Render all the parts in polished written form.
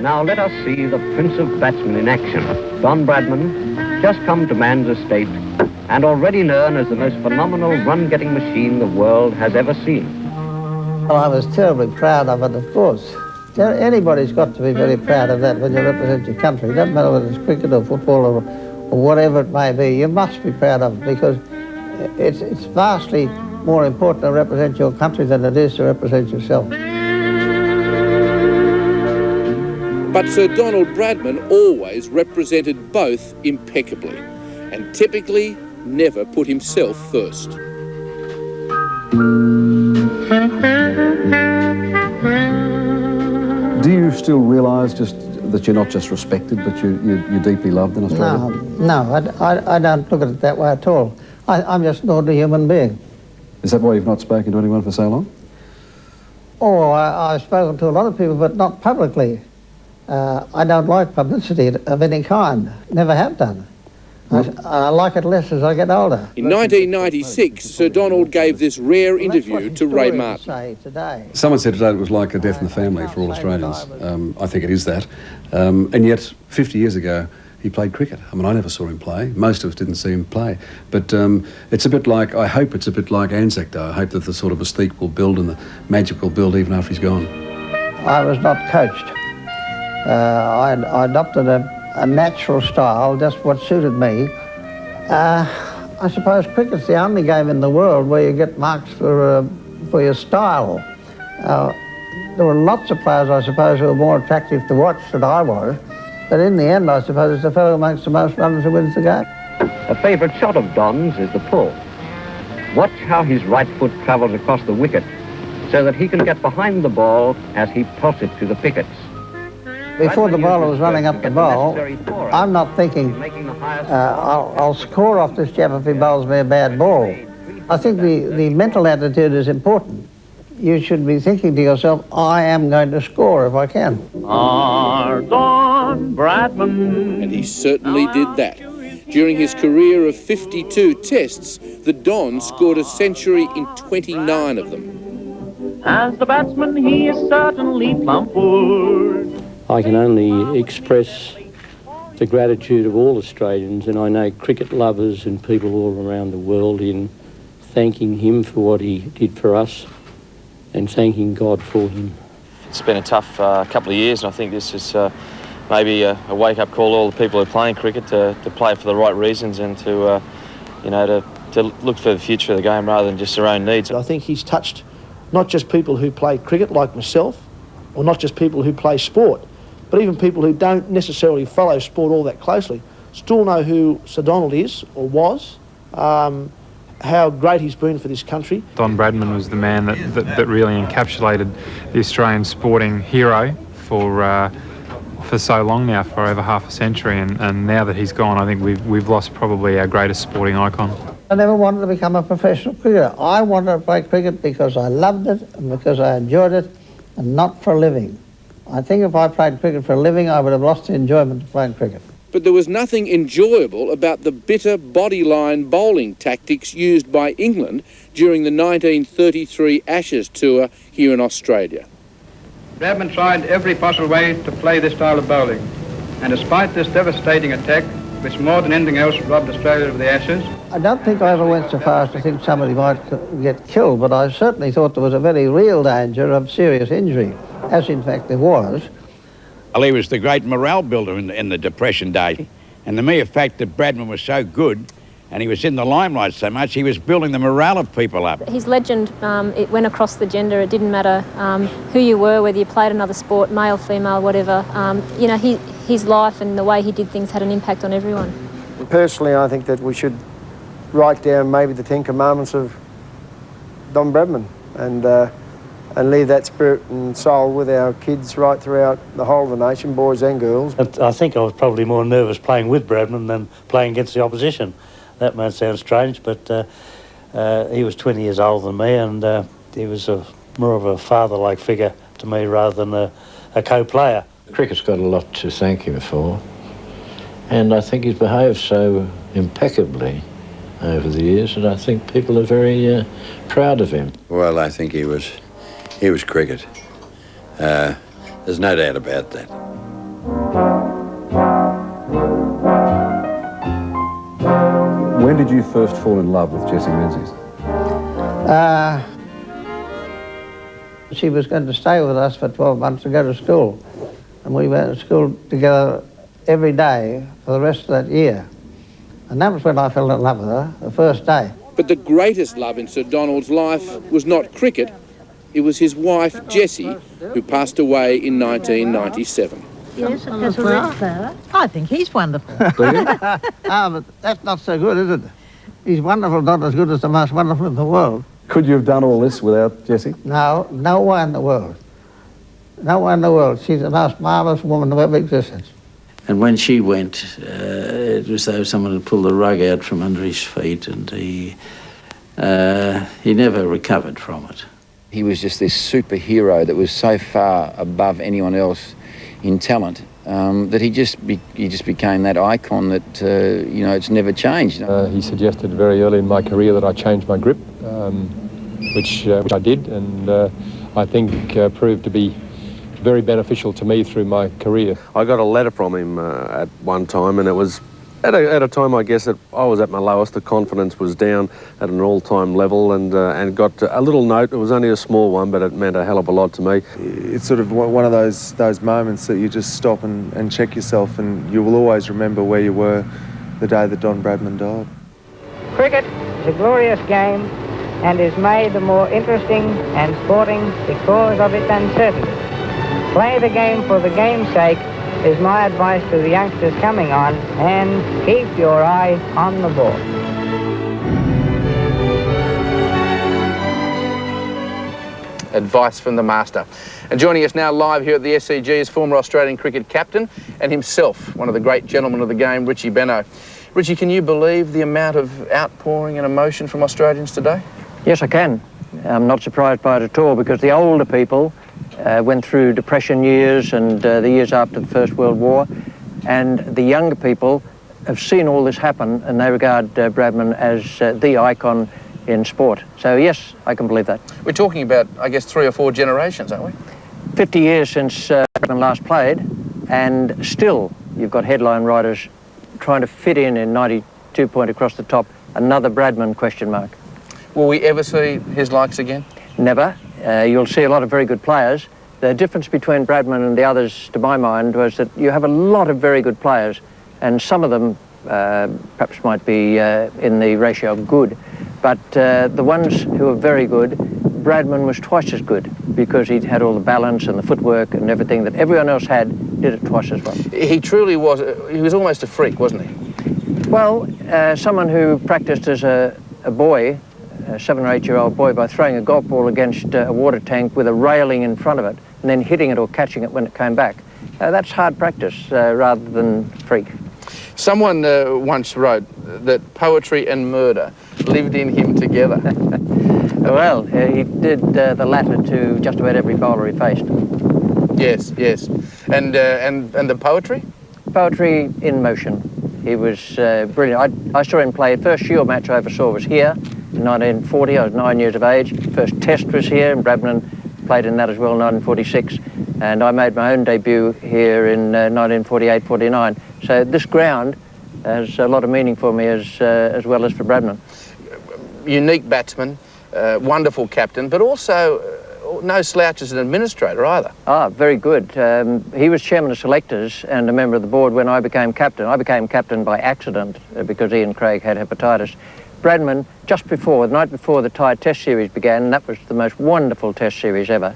Now let us see the Prince of Batsmen in action, Don Bradman, just come to man's estate and already known as the most phenomenal run-getting machine the world has ever seen. Well, I was terribly proud of it, of course. Anybody's got to be very proud of that when you represent your country. It doesn't matter whether it's cricket or football or whatever it may be, you must be proud of it because it's vastly more important to represent your country than it is to represent yourself. But Sir Donald Bradman always represented both impeccably and typically never put himself first. Do you still realise just that you're not just respected, but you're deeply loved in Australia? No, I don't look at it that way at all. I'm just an ordinary human being. Is that why you've not spoken to anyone for so long? Oh, I've spoken to a lot of people, but not publicly. I don't like publicity of any kind. Never have done. I like it less as I get older. In 1996, Sir Donald gave this rare interview to Ray Martin. Someone said today it was like a death in the family for all Australians. I think it is that. And yet, 50 years ago, he played cricket. I mean, I never saw him play. Most of us didn't see him play. But it's a bit like, I hope it's a bit like Anzac Day. I hope that the sort of mystique will build and the magic will build even after he's gone. I was not coached. I adopted a natural style, just what suited me. I suppose cricket's the only game in the world where you get marks for your style. There were lots of players, I suppose, who were more attractive to watch than I was, but in the end, I suppose it's the fellow who makes the most runs who wins the game. A favourite shot of Don's is the pull. Watch how his right foot travels across the wicket so that he can get behind the ball as he tosses it to the pickets. Before the bowler was running up the bowl, I'm not thinking, I'll score off this chap if he bowls me a bad ball. I think the mental attitude is important. You should be thinking to yourself, I am going to score if I can. Don Bradman. And he certainly did that. During his career of 52 tests, the Don scored a century in 29 of them. As the batsman, he is certainly plump forward. I can only express the gratitude of all Australians, and I know cricket lovers and people all around the world, in thanking him for what he did for us and thanking God for him. It's been a tough couple of years, and I think this is maybe a wake-up call to all the people who are playing cricket to play for the right reasons and to look for the future of the game rather than just their own needs. I think he's touched not just people who play cricket like myself, or not just people who play sport, but even people who don't necessarily follow sport all that closely still know who Sir Donald is or was, how great he's been for this country. Don Bradman was the man that really encapsulated the Australian sporting hero for so long now, for over half a century, and now that he's gone, I think we've lost probably our greatest sporting icon. I never wanted to become a professional cricketer. I wanted to play cricket because I loved it and because I enjoyed it, and not for a living. I think if I played cricket for a living, I would have lost the enjoyment of playing cricket. But there was nothing enjoyable about the bitter bodyline bowling tactics used by England during the 1933 Ashes tour here in Australia. Bradman tried every possible way to play this style of bowling, and despite this devastating attack, which more than anything else robbed Australia of the Ashes. I don't think I ever went so far as to think somebody might get killed, but I certainly thought there was a very real danger of serious injury, as in fact there was. Well, he was the great morale builder in the Depression day, and the mere fact that Bradman was so good and he was in the limelight so much, he was building the morale of people up. His legend, it went across the gender. It didn't matter who you were, whether you played another sport, male, female, whatever. His life and the way he did things had an impact on everyone. Personally, I think that we should write down maybe the 10 Commandments of Don Bradman and leave that spirit and soul with our kids right throughout the whole of the nation, boys and girls. I think I was probably more nervous playing with Bradman than playing against the opposition. That might sound strange, but he was 20 years older than me, and he was more of a father-like figure to me rather than a co-player. Cricket's got a lot to thank him for, and I think he's behaved so impeccably over the years, and I think people are very proud of him. Well, I think he was cricket. There's no doubt about that. When did you first fall in love with Jessie Menzies? She was going to stay with us for 12 months to go to school. And we went to school together every day for the rest of that year. And that was when I fell in love with her, the first day. But the greatest love in Sir Donald's life was not cricket, it was his wife, Jessie, who passed away in 1997. Yes, it has a red flower. I think he's wonderful. But that's not so good, is it? He's wonderful, not as good as the most wonderful in the world. Could you have done all this without Jessie? No, no one in the world. No one in the world. She's the most marvellous woman who ever existed. And when she went, it was as though someone had pulled the rug out from under his feet, and he never recovered from it. He was just this superhero that was so far above anyone else in talent that he just became that icon that, you know, it's never changed. He suggested very early in my career that I change my grip, which I did, and I think proved to be very beneficial to me through my career. I got a letter from him at one time, and it was at a time, I guess, that I was at my lowest. The confidence was down at an all-time level, and got a little note. It was only a small one, but it meant a hell of a lot to me. It's sort of one of those moments that you just stop and check yourself, and you will always remember where you were the day that Don Bradman died. Cricket is a glorious game and is made the more interesting and sporting because of its uncertainty. Play the game for the game's sake is my advice to the youngsters coming on, and keep your eye on the ball. Advice from the master. And joining us now live here at the SCG is former Australian cricket captain and himself, one of the great gentlemen of the game, Richie Benaud. Richie, can you believe the amount of outpouring and emotion from Australians today? Yes, I can. I'm not surprised by it at all, because the older people went through depression years and the years after the First World War, and the younger people have seen all this happen, and they regard Bradman as the icon in sport. So yes, I can believe that. We're talking about, I guess, 3 or 4 generations, aren't we? 50 years since Bradman last played, and still you've got headline writers trying to fit in 92 point across the top, another Bradman question mark. Will we ever see his likes again? Never. You'll see a lot of very good players. The difference between Bradman and the others, to my mind, was that you have a lot of very good players, and some of them perhaps might be in the ratio of good, but the ones who are very good, Bradman was twice as good, because he'd had all the balance and the footwork and everything that everyone else had, did it twice as well. He truly was, he was almost a freak, wasn't he? Well, someone who practiced as a boy, a 7 or 8 year old boy, by throwing a golf ball against a water tank with a railing in front of it and then hitting it or catching it when it came back. That's hard practice rather than freak. Someone once wrote that poetry and murder lived in him together. Well, he did the latter to just about every bowler he faced. Yes, yes. And the poetry? Poetry in motion. He was brilliant. I saw him play. First Shield match I ever saw was here in 1940. I was 9 years of age. First Test was here, and Bradman played in that as well in 1946. And I made my own debut here in 1948-49. So this ground has a lot of meaning for me as well as for Bradman. Unique batsman, wonderful captain, but also no slouch as an administrator either. Ah, very good. He was chairman of selectors and a member of the board when I became captain. I became captain by accident because Ian Craig had hepatitis. Bradman, just before, the night before the Tide Test Series began, and that was the most wonderful Test Series ever,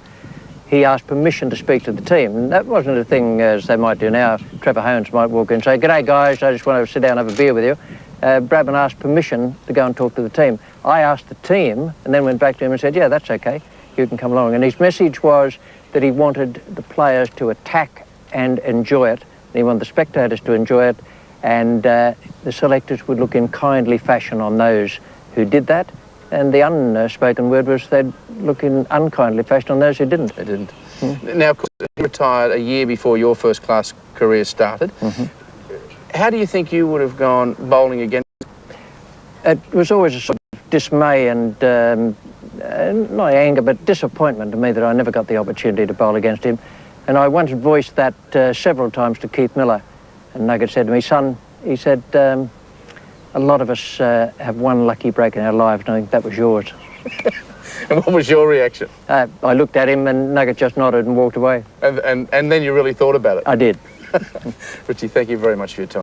he asked permission to speak to the team. And that wasn't a thing as they might do now. Trevor Holmes might walk in and say, "G'day guys, I just want to sit down and have a beer with you." Bradman asked permission to go and talk to the team. I asked the team and then went back to him and said, "Yeah, that's okay, you can come along." And his message was that he wanted the players to attack and enjoy it. And he wanted the spectators to enjoy it, and the selectors would look in kindly fashion on those who did that. And the unspoken word was they'd look in unkindly fashion on those who didn't. They didn't. Now, of course, he retired a year before your first-class career started. How do you think you would have gone bowling against him? It was always a sort of dismay and not anger, but disappointment to me that I never got the opportunity to bowl against him. And I once voiced that several times to Keith Miller. And Nugget said to me, son, he said, a lot of us have one lucky break in our lives, and I think that was yours. And what was your reaction? I looked at him and Nugget just nodded and walked away. And then you really thought about it? I did. Richie, thank you very much for your time.